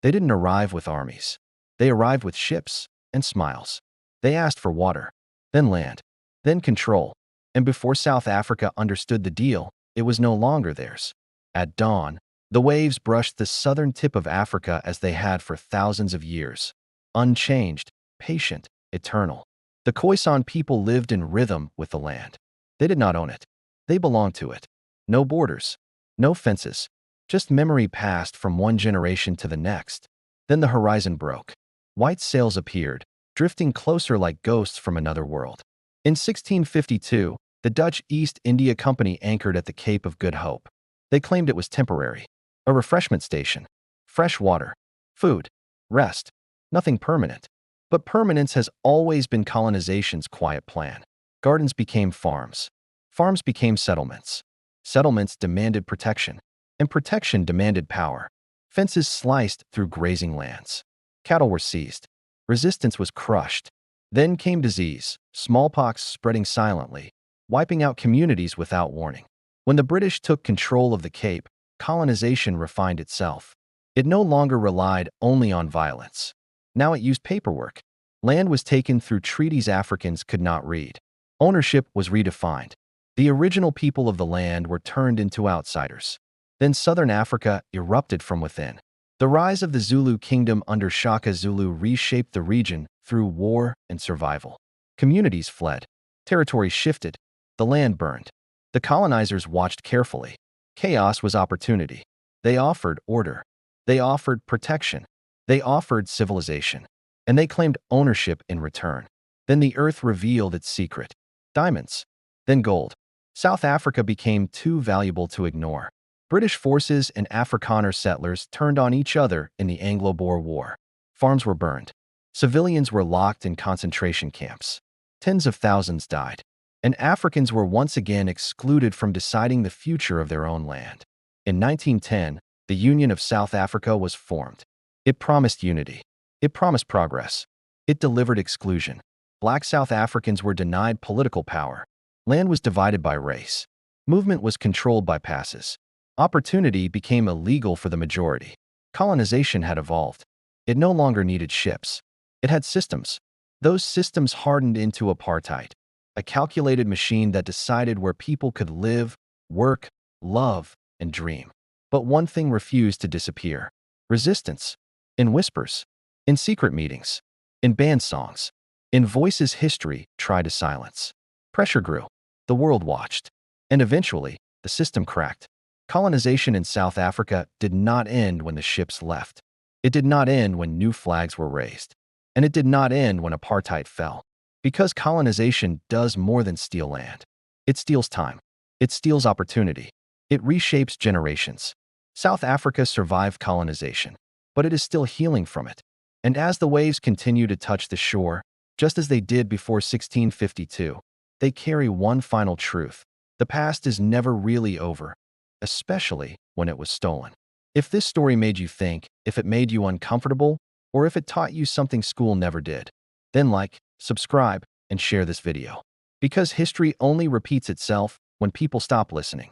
They didn't arrive with armies. They arrived with ships and smiles. They asked for water, then land, then control. And before South Africa understood the deal, it was no longer theirs. At dawn, the waves brushed the southern tip of Africa as they had for thousands of years. Unchanged, patient, eternal. The Khoisan people lived in rhythm with the land. They did not own it. They belonged to it. No borders, no fences, just memory passed from one generation to the next. Then the horizon broke. White sails appeared, drifting closer like ghosts from another world. In 1652, the Dutch East India Company anchored at the Cape of Good Hope. They claimed it was temporary, a refreshment station, fresh water, food, rest, nothing permanent. But permanence has always been colonization's quiet plan. Gardens became farms. Farms became settlements. Settlements demanded protection, and protection demanded power. Fences sliced through grazing lands. Cattle were seized. Resistance was crushed. Then came disease, smallpox spreading silently, wiping out communities without warning. When the British took control of the Cape, colonization refined itself. It no longer relied only on violence. Now it used paperwork. Land was taken through treaties Africans could not read. Ownership was redefined. The original people of the land were turned into outsiders. Then Southern Africa erupted from within. The rise of the Zulu kingdom under Shaka Zulu reshaped the region through war and survival. Communities fled. Territories shifted. The land burned. The colonizers watched carefully. Chaos was opportunity. They offered order. They offered protection. They offered civilization. And they claimed ownership in return. Then the earth revealed its secret. Diamonds. Then gold. South Africa became too valuable to ignore. British forces and Afrikaner settlers turned on each other in the Anglo-Boer War. Farms were burned. Civilians were locked in concentration camps. Tens of thousands died. And Africans were once again excluded from deciding the future of their own land. In 1910, the Union of South Africa was formed. It promised unity. It promised progress. It delivered exclusion. Black South Africans were denied political power. Land was divided by race. Movement was controlled by passes. Opportunity became illegal for the majority. Colonization had evolved. It no longer needed ships. It had systems. Those systems hardened into apartheid, a calculated machine that decided where people could live, work, love, and dream. But one thing refused to disappear: resistance. In whispers, in secret meetings, in band songs, in voices history tried to silence. Pressure grew. The world watched. And eventually, the system cracked. Colonization in South Africa did not end when the ships left. It did not end when new flags were raised. And it did not end when apartheid fell. Because colonization does more than steal land. It steals time. It steals opportunity. It reshapes generations. South Africa survived colonization, but it is still healing from it. And as the waves continue to touch the shore, just as they did before 1652, they carry one final truth: the past is never really over, especially when it was stolen. If this story made you think, if it made you uncomfortable, or if it taught you something school never did, then like, subscribe, and share this video. Because history only repeats itself when people stop listening.